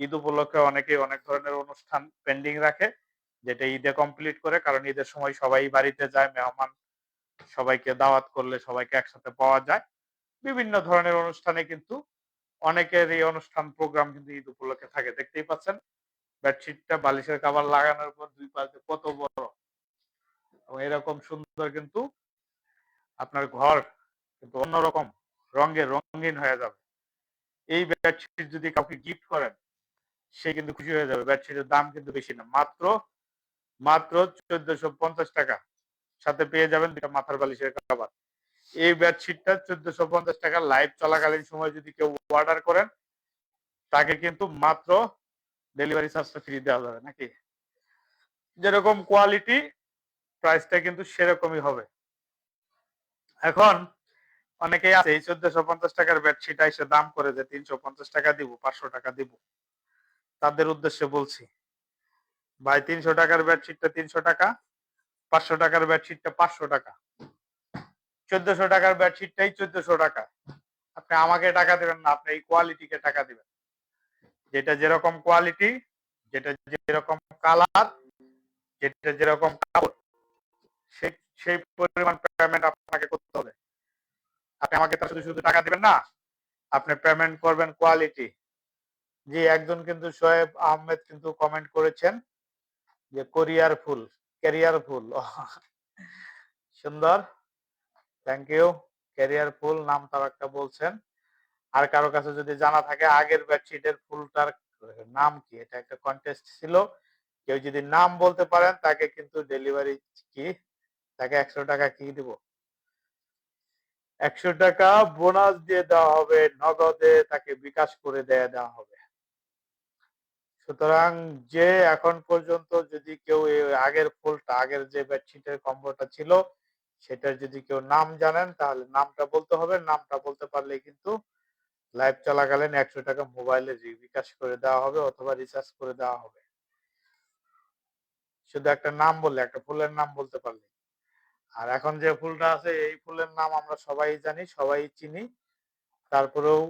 ঈদ উপলক্ষে অনেকেই অনেক ধরনের অনুষ্ঠান পেন্ডিং রাখে, যেটা ঈদে কমপ্লিট করে, কারণ ঈদের সময় সবাই বাড়িতে যায়, মেহমান সবাইকে দাওয়াত করলে সবাইকে একসাথে পাওয়া যায়। বিভিন্ন ধরনের অনুষ্ঠানে কিন্তু অনেকের এই অনুষ্ঠান প্রোগ্রাম কিন্তু ঈদ উপলক্ষে থাকে। দেখতেই পাচ্ছেন বেডশিটটা বালিশের কাভার লাগানোর পর দুই পাশে কত বড়, এবং এরকম সুন্দর কিন্তু আপনার ঘর কিন্তু অন্যরকম রঙে রঙিন হয়ে যাবে। এই বেডশিট যদি কাউকে গিফট করেন, সে কিন্তু খুশি হয়ে যাবে। বেডশিটের দাম কিন্তু বেশি না, মাত্র মাত্র 1450 টাকা, সাথে পেয়ে যাবেন দুটা মাথার বালিশের কাভার। এই বেডশিটটা 1450 টাকা। লাইভ চলাকালীন সময় যদি কেউ অর্ডার করেন, তাকে কিন্তু মাত্র ডেলিভারি চার্জটা ফ্রি দেওয়া যাবে নাকি। যেরকম কোয়ালিটি, প্রাইসটা কিন্তু সেরকমই হবে। এখন অনেকেই আছে এই 1450 টাকার বেডশিট এসে দাম করে যে 350 টাকা দিব, 500 টাকা দিব, তাদের উদ্দেশ্যে বলছি, ভাই 300 টাকার বেডশিটটা 300 টাকা, 500 টাকার বেডশিটটা 500 টাকা, 1400 টাকার বেডশিটটাই 1400 টাকা। আপনি আমাকে টাকা দেবেন না, আপনি এই কোয়ালিটিকে টাকা দিবেন। যেটা যেরকম কোয়ালিটি, যেটা যেরকম কালার, যেটা যেরকম কাপড় সেই সেই পরিমাণ পেমেন্ট আপনাকে করতে হবে। আপনি আমাকে তো শুধু শুধু টাকা দিবেন না, আপনি পেমেন্ট করবেন কোয়ালিটি। জি, একজন কিন্তু শোয়েব আহমেদ কিন্তু কমেন্ট করেছেন যে কোরিয়ার ফুল, ক্যারিয়ার ফুল। সুন্দর, থ্যাংক ইউ। ক্যারিয়ার ফুল নামটাও একটা বলছেন। আর কারো কাছে যদি জানা থাকে আগের বেডশিটের ফুলটার নাম কি, এটা একটা কন্টেস্ট ছিল। কেউ যদি নাম বলতে পারেন তাকে কিন্তু ডেলিভারি কি, তাকে 100 টাকা কি দিব, 100 টাকা বোনাস দিয়ে দেওয়া হবে, নগদে তাকে বিকাশ করে দেওয়া হবে। সুতরাং যে এখন পর্যন্ত যদি কেউ আগের ফুলটা, আগের যে বেডশিটের কম্বোটা ছিল সেটার যদি কেউ নাম জানেন তাহলে নামটা বলতে হবে। নামটা বলতে পারলে কিন্তু লাইভ চলাকালীন 100 টাকা মোবাইলে বিকাশ করে দেওয়া হবে অথবা রিচার্জ করে দেওয়া হবে। শুধু একটা নাম বললে, একটা ফুলের নাম বলতে পারলে। আর এখন যে ফুলটা আছে এই ফুলের নাম আমরা সবাই জানি, সবাই চিনি। তারপরেও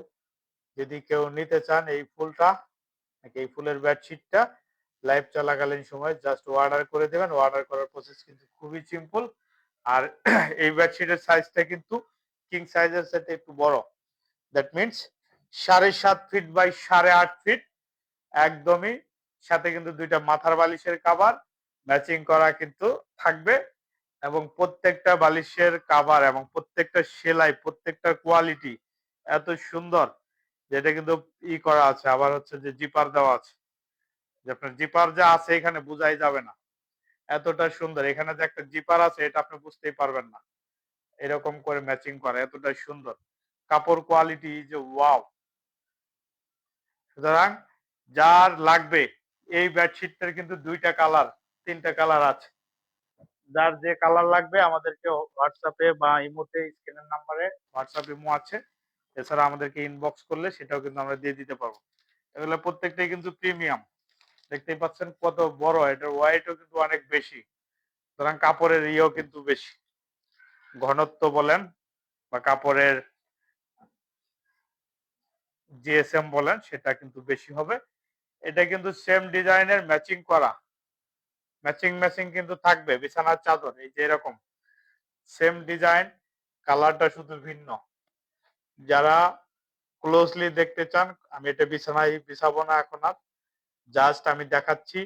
যদি কেউ নিতে চান এই ফুলটা, এই ফুলের বেডশিটটা, লাইভ চলাকালীন সময় জাস্ট অর্ডার করে দেবেন। অর্ডার করার প্রসেস কিন্তু খুবই সিম্পল। আর এই বেডশিটের সাইজটা কিন্তু কিং সাইজের সাথে একটু বড়। That means 7.5 feet by 8.5 feet একদমই। সাথে কিন্তু দুইটা মাথার বালিশের কাভার ম্যাচিং করা কিন্তু থাকবে। এবং প্রত্যেকটা বালিশের কাভার এবং প্রত্যেকটা সেলাই, প্রত্যেকটা কোয়ালিটি এত সুন্দর যেটা কিন্তু করা আছে। আবার হচ্ছে যে জিপার দেওয়া আছে, যে আপনার জিপার যা আছে এখানে বোঝাই যাবে না, এতটা সুন্দর। এখানে যে একটা জিপার আছে এটা আপনি বুঝতেই পারবেন না, এরকম করে ম্যাচিং করা, এতটাই সুন্দর কাপড় কোয়ালিটি যে ওয়াও। সুতরাং যার লাগবে এই বেডশিটটার কিন্তু 2টা কালার, 3টা কালার আছে। যার যে কালার লাগবে আমাদেরকে হোয়াটসঅ্যাপে বা ইমোতে স্ক্রিনের নাম্বারে হোয়াটসঅ্যাপ ইমো আছে, এছাড়া আমাদেরকে ইনবক্স করলে সেটাও কিন্তু আমরা দিয়ে দিতে পারবো। এগুলো প্রত্যেকটাই কিন্তু প্রিমিয়াম, দেখতেই পাচ্ছেন কত বড়, এটার ওয়েটও কিন্তু অনেক বেশি। সুতরাং কাপড়ের ইয়েও কিন্তু বেশি, ঘনত্ব বলেন বা কাপড়ের জিএসএম বলেন সেটা কিন্তু বেশি হবে। এটা কিন্তু সেম ডিজাইনের ম্যাচিং করা, ম্যাচিং ম্যাচিং কিন্তু থাকবে বিছানার চাদর, এই যে এরকম সেম ডিজাইন, কালারটা শুধু ভিন্ন। যারা ক্লোজলি দেখতে চান, আমি এটা বিছানায় বিছাবো না এখন আর, জাস্ট আমি দেখাচ্ছি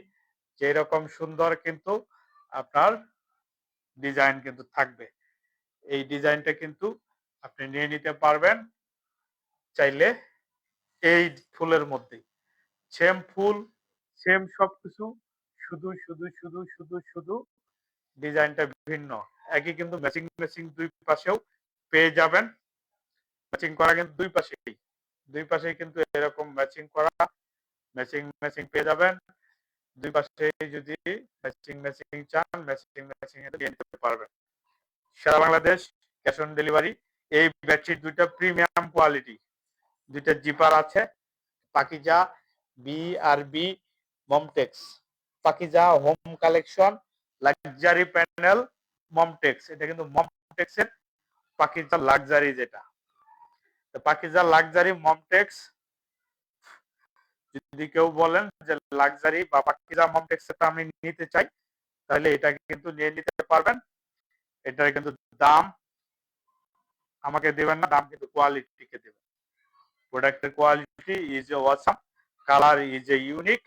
যে এরকম সুন্দর কিন্তু আপনার ডিজাইন কিন্তু থাকবে। এই ডিজাইনটা কিন্তু আপনি নিয়ে নিতে পারবেন চাইলে এই ফুলের মধ্যেই। সেম ফুল, সেম সবকিছু, শুধু শুধু শুধু শুধু শুধু ডিজাইনটা ভিন্ন। একই কিন্তু ম্যাচিং ম্যাচিং দুই পাশেও পেয়ে যাবেন। ম্যাচিং করা কিন্তু দুই পাশেই কিন্তু এরকম ম্যাচিং করা, ম্যাচিং ম্যাচিং পেয়ে যাবেন। দুই পাশে যদি ম্যাচিং ম্যাচিং চান, ম্যাচিং ম্যাচিং নিয়ে নিতে পারবেন। সারা বাংলাদেশ ক্যাশ অন ডেলিভারি। এই বেডশিট দুইটা প্রিমিয়াম কোয়ালিটি, দুইটা জিপার আছে, Pakiza BRB Momtex, Pakiza home collection luxury panel Momtex. এটা কিন্তু মমটেক্সের পাকিজা লাক্সারি, যেটা পাকিজা লাক্সারি মমটেক্স। যদি কেউ বলেন যে লাক্সারি বা পাকিজা মমটেক্সটা আমি নিতে চাই তাহলে এটা কিন্তু নিয়ে নিতে পারবেন। এটার কিন্তু দাম আমাকে দেবেন না, দাম কিন্তু কোয়ালিটিকে দেবেন। প্রোডাক্টের quality is a awesome, colour is a unique.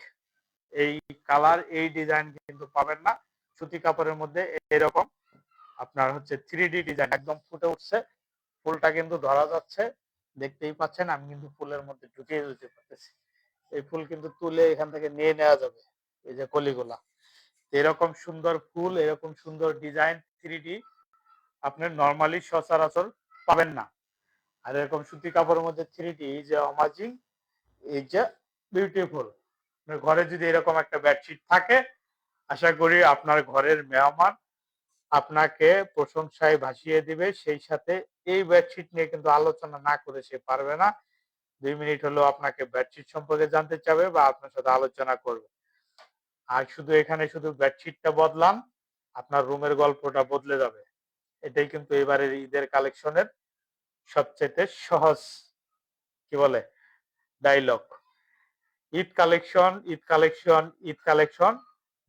এই কালার এই ডিজাইন কিন্তু পাবেন না। সুতি কাপড়ের মধ্যে এরকম আপনার হচ্ছে 3D ডিজাইন একদম ফুটে উঠছে, ফুলটা কিন্তু ধরা যাচ্ছে, দেখতেই পাচ্ছেন। আমি কিন্তু ফুলের মধ্যে ঢুকিয়ে দিতে পারতেছি, এই ফুল কিন্তু তুলে এখান থেকে নিয়ে নেওয়া যাবে। এই যে কলিগুলা, এরকম সুন্দর ফুল, এরকম সুন্দর ডিজাইন 3D আপনি নর্মালি সচরাচর পাবেন না। আর এরকম সুতি কাপড়ের মধ্যে 3D is a amazing, is a beautiful. ঘরে যদি এরকম একটা বেডশিট থাকে আশা করি আপনার ঘরের মেহমান আপনাকে প্রশংসায় ভাসিয়ে দিবে। সেই সাথে এই বেডশিট নিয়ে কিন্তু আলোচনা না করে সে পারবে না। 2 মিনিট হলেও আপনাকে বেডশিট সম্পর্কে জানতে চাবে বা আপনার সাথে আলোচনা করবে। আর শুধু এখানে শুধু বেডশিটটা বদলান, আপনার রুমের গল্পটা বদলে যাবে। এটাই কিন্তু এবারের ঈদের কালেকশনের সবচেয়ে সহজ কি বলে dialogue. Eid collection, Eid collection, Eid collection,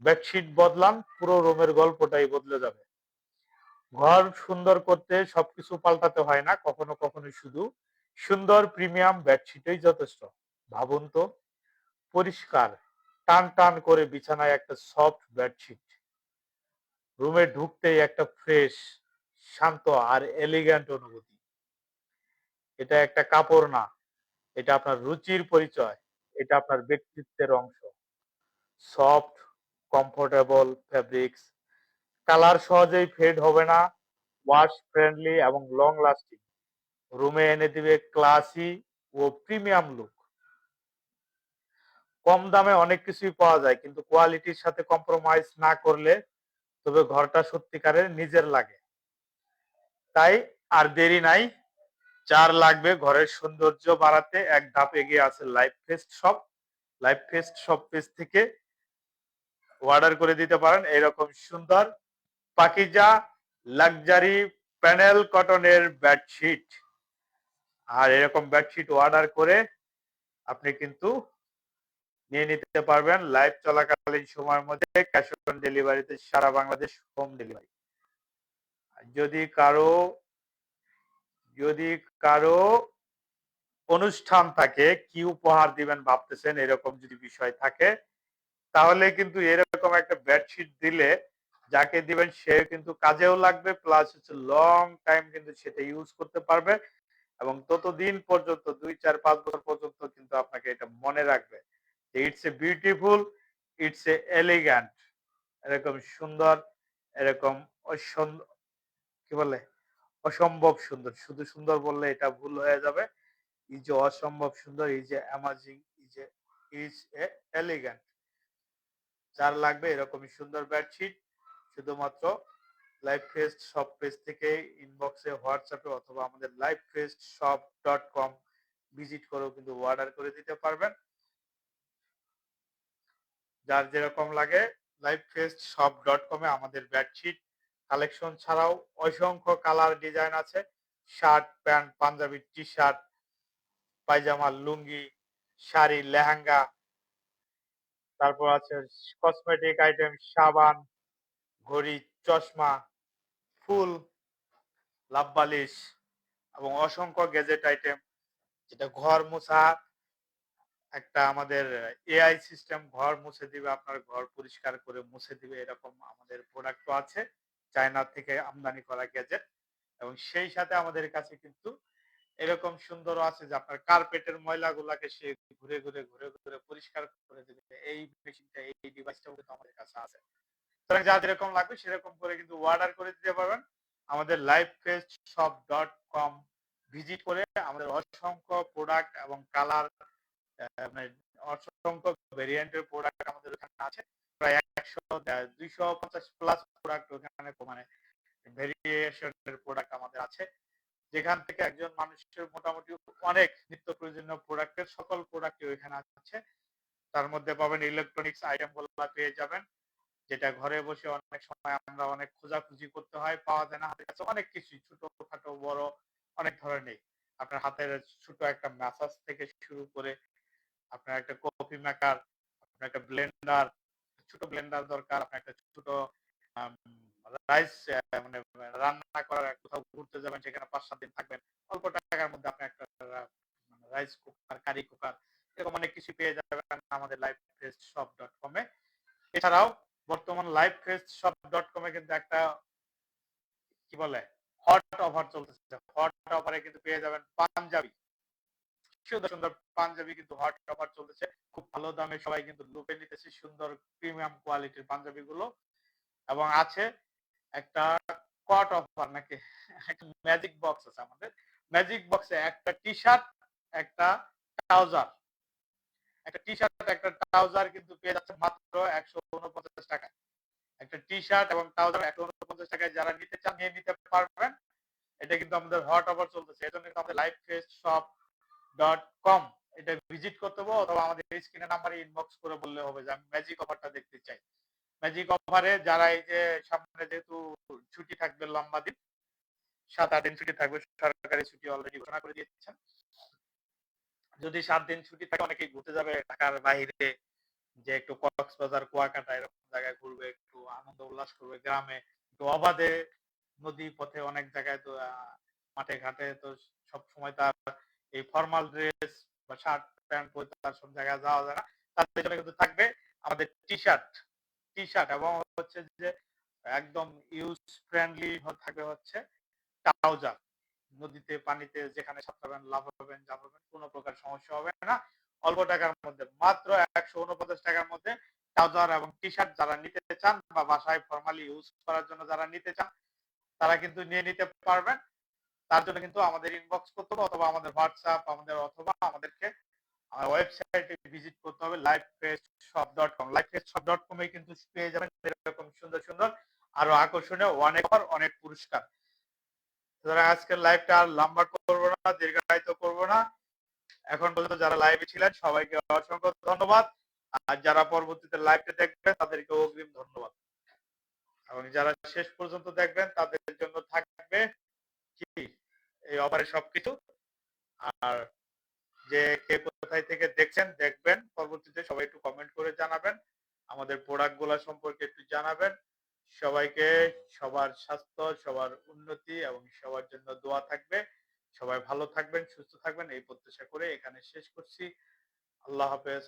bedsheet বদলান, পুরো রুমের গল্পটাই বদলে যাবে। ঘর সুন্দর করতে সবকিছু পাল্টাতে হয় না, কখনো কখনো শুধু সুন্দর প্রিমিয়াম বেডশিটই যথেষ্ট। ভাবুন তো, পরিষ্কার টান টান করে বিছানায় একটা সফট বেডশিট, রুমে ঢুকতেই একটা ফ্রেশ, শান্ত আর এলিগ্যান্ট অনুভূতি। এটা একটা কাপড় না, এটা আপনার রুচির পরিচয়, এটা আপনার ব্যক্তিত্বের অংশ। সফট, কমফোর্টেবল ফেব্রিক্স, কালার সহজেই ফেড হবে না, ওয়াশ ফ্রেন্ডলি এবং লং লাস্টিং, রুমে এনে দিবে ক্লাসি ও প্রিমিয়াম লুক। কম দামে অনেক কিছুই পাওয়া যায়, কিন্তু কোয়ালিটির সাথে কম্প্রোমাইজ না করলে তবে ঘরটা সত্যিকারের নিজের লাগে। তাই আর দেরি নাই, যার লাগবে ঘরের সৌন্দর্য বাড়াতে এক ধাপ এগিয়ে আছে life fest shop. Life fest shop page থেকে অর্ডার করে দিতে পারেন এরকম সুন্দর পাকিজা লাক্সারি প্যানেল কটনের বেডশিট। আর এরকম বেডশিট অর্ডার করে আপনি কিন্তু নিয়ে নিতে পারবেন লাইভ চলাকালীন সময়ের মধ্যে ক্যাশ অন ডেলিভারিতে সারা বাংলাদেশ হোম ডেলিভারি। যদি কারো যদি কারো অনুষ্ঠান থাকে, কি উপহার দিবেন ভাবতেছেন, এরকম যদি বিষয় থাকে, তাহলে কিন্তু এরকম একটা বেডশিট দিলে যাকে দিবেন সে কিন্তু কাজেও লাগবে, প্লাস হচ্ছে লং টাইম কিন্তু সেটা ইউজ করতে পারবে এবং ততদিন পর্যন্ত 2, 4, 5 বছর পর্যন্ত কিন্তু আপনাকে এটা মনে রাখবে। It's a beautiful, it's a elegant, এরকম সুন্দর, এরকম কি বলে, অসম্ভব সুন্দর। শুধু সুন্দর বললে এটা ভুল হয়ে যাবে। ইজ এ অসম্ভব সুন্দর, is a amazing, is a elegant. যার লাগবে এরকমই সুন্দর বেডশিট, শুধুমাত্র লাইভ ফেস্ট শপ পেজ থেকে ইনবক্সে, হোয়াটসঅ্যাপে অথবা আমাদের livefestshop.com ভিজিট করেও কিন্তু অর্ডার করে দিতে পারবেন। যার যেরকম লাগে livefestshop.com এ আমাদের বেডশিট কালেকশন ছাড়াও অসংখ্য কালার ডিজাইন আছে। Shirt, pant, panjabi, T shirt, pyjama, lungi, sari, lehenga, তারপর আছে কসমেটিক আইটেম, সাবান, ঘড়ি, চশমা, ফুল, লাভ বালিশ এবং অসংখ্য গ্যাজেট আইটেম, যেটা ঘর মোছা, একটা আমাদের এআই সিস্টেম ঘর মুছে দিবে, আপনার ঘর পরিষ্কার করে মুছে দিবে, এরকম আমাদের প্রোডাক্টও আছে। চায়না থেকে আমদানি করা গ্যাজেট। এবং সেই সাথে আমাদের কাছে কিন্তু এরকম সুন্দর আছে যে আপনার কার্পেটের ময়লাগুলাকে সে ঘুরে ঘুরে পরিষ্কার করে দিবে। এই মেশিনটা, এই ডিভাইসটাও কিন্তু আমাদের কাছে আছে। সুতরাং যা যেরকম লাগবে সেরকম করে কিন্তু অর্ডার করে দিতে পারবেন। আমাদের livefestshop.com ভিজিট করে আমাদের অসংখ্য প্রোডাক্ট এবং কালার, মানে অসংখ্য ভেরিয়েন্টের প্রোডাক্ট আমাদের ওখানে আছে। প্রায় 250 প্লাস প্রোডাক্ট ওখানে, মানে ভেরিয়েশনের প্রোডাক্ট আমাদের আছে, যেখান থেকে একজন মানুষের মোটামুটি অনেক নিত্য প্রয়োজনীয় প্রোডাক্টের সকল প্রোডাক্টই ওইখানে আছে। তার মধ্যে পাবেন ইলেকট্রনিক্স আইটেম গুলো পেয়ে যাবেন, যেটা ঘরে বসে অনেক সময় আমরা অনেক খোঁজাখুঁজি করতে হয়, পাওয়া যায় না। হাতের কাছে অনেক কিছুই, ছোটখাটো বড় অনেক ধরনের, আপনার হাতের ছোট একটা ম্যাসাজ থেকে শুরু করে আপনার একটা কফি মেকার, আপনার একটা ব্লেন্ডার, ছোট ব্লেন্ডার দরকার, আপনার একটা ছোট রাইস, মানে রান্না করার, কোথাও ঘুরতে যাবেন সেখানে 5-7 দিন থাকবেন, অল্প টাকার মধ্যে আপনি একটা রাইস কুকার, কারি কুকার, এরকম অনেক কিছু পেয়ে যাবেন আমাদের livefestshop.com এ। এছাড়াও বর্তমান livefestshop.com এ কিন্তু একটা কি বলে হট অফার চলতেছে। হট অফারে কিন্তু পেয়ে যাবেন পাঞ্জাবি, সুন্দর সুন্দর পাঞ্জাবি কিন্তু হট অফার চলতেছে, খুব ভালো দামে সবাই কিন্তু লুপে নিতেছে সুন্দর প্রিমিয়াম কোয়ালিটির পাঞ্জাবি গুলো। এবং আছে একটা কট অফার নাকি, একটা ম্যাজিক বক্স আছে আমাদের। ম্যাজিক বক্সে একটা টি শার্ট, একটা ট্রাউজার, একটা টি শার্ট একটা ট্রাউজার কিন্তু পেয়ে যাচ্ছে মাত্র 149 টাকায়। একটা টি শার্ট এবং ট্রাউজার 149 টাকায় যারা নিতে চান নিয়ে নিতে পারবেন। এটা কিন্তু আমাদের হট অফার চলতেছে, এজন্য কিন্তু আমাদের livefestshop.com এটা ভিজিট করতে হবে, অথবা আমাদের স্ক্রিনের নাম্বারে ইনবক্স করে বললে হবে যে আমি ম্যাজিক অফারটা দেখতে চাই। ম্যাজিক অফারে যারা এই যে সামনে যেহেতু ছুটি থাকবে লম্বা দিন, 7-8 দিন ছুটি থাকবে, সরকারি ছুটি অলরেডি ঘোষণা করে দিয়েছেন। যদি 7 দিন ছুটি থাকে অনেকেই ঘুরতে যাবে ঢাকার বাইরে, যে একটু কক্সবাজার, কুয়াকাটা এরকম জায়গায় ঘুরবে, একটু আনন্দ উল্লাস করবে গ্রামে, একটু অবাধে নদী পথে অনেক জায়গায় তো মাঠে ঘাটে তো সবসময় তার এই ফর্মাল ড্রেস বা শার্ট প্যান্ট পরে তার সব জায়গায় যাওয়া যায় না। তাদের জন্য কিন্তু থাকবে আমাদের টি শার্ট এবং হচ্ছে যে একদম ইউজ ফ্রেন্ডলি থাকবে হচ্ছে ট্রাউজার। নদীতে পানিতে যেখানে সাঁতরাবেন, লাফাবেন, ঝাঁপাবেন কোনো প্রকার সমস্যা হবে না। অল্প টাকার মধ্যে মাত্র ১৪৯ টাকার মধ্যে ট্রাউজার এবং টি-শার্ট যারা নিতে চান বা বাসায় ফরমালি ইউজ করার জন্য যারা নিতে চান তারা কিন্তু নিয়ে নিতে পারবেন। তার জন্য কিন্তু আমাদের ইনবক্স করতে হবে অথবা আমাদের হোয়াটসঅ্যাপ অথবা আমাদেরকে ওয়েবসাইটে ভিজিট করতে হবে livefreshshop.com। livefreshshop.com এ কিন্তু পেয়ে যাবেন এরকম সুন্দর সুন্দর আরো আকর্ষণীয় অনেক অফার, অনেক পুরস্কার। সুতরাং আজকের লাইভটা আর লম্বা করবো না, দীর্ঘায়িত করবো না। এখন পর্যন্ত যারা লাইভে ছিলেন সবাইকে অসংখ্য ধন্যবাদ। আর যারা পরবর্তীতে লাইভটা দেখবেন তাদেরকে অগ্রিম ধন্যবাদ। এবং যারা শেষ পর্যন্ত দেখবেন তাদের জন্য থাকবে কি এই অফারে সবকিছু। আর যে কে কোথায় থেকে দেখছেন দেখবেন পরবর্তীতে সবাই একটু কমেন্ট করে জানাবেন, আমাদের প্রোডাক্ট গুলা সম্পর্কে একটু জানাবেন। সবাইকে সবার স্বাস্থ্য, সবার উন্নতি এবং সবার জন্য দোয়া থাকবে। সবাই ভালো থাকবেন, সুস্থ থাকবেন এই প্রত্যাশা করে এখানে শেষ করছি। আল্লাহ হাফেজ।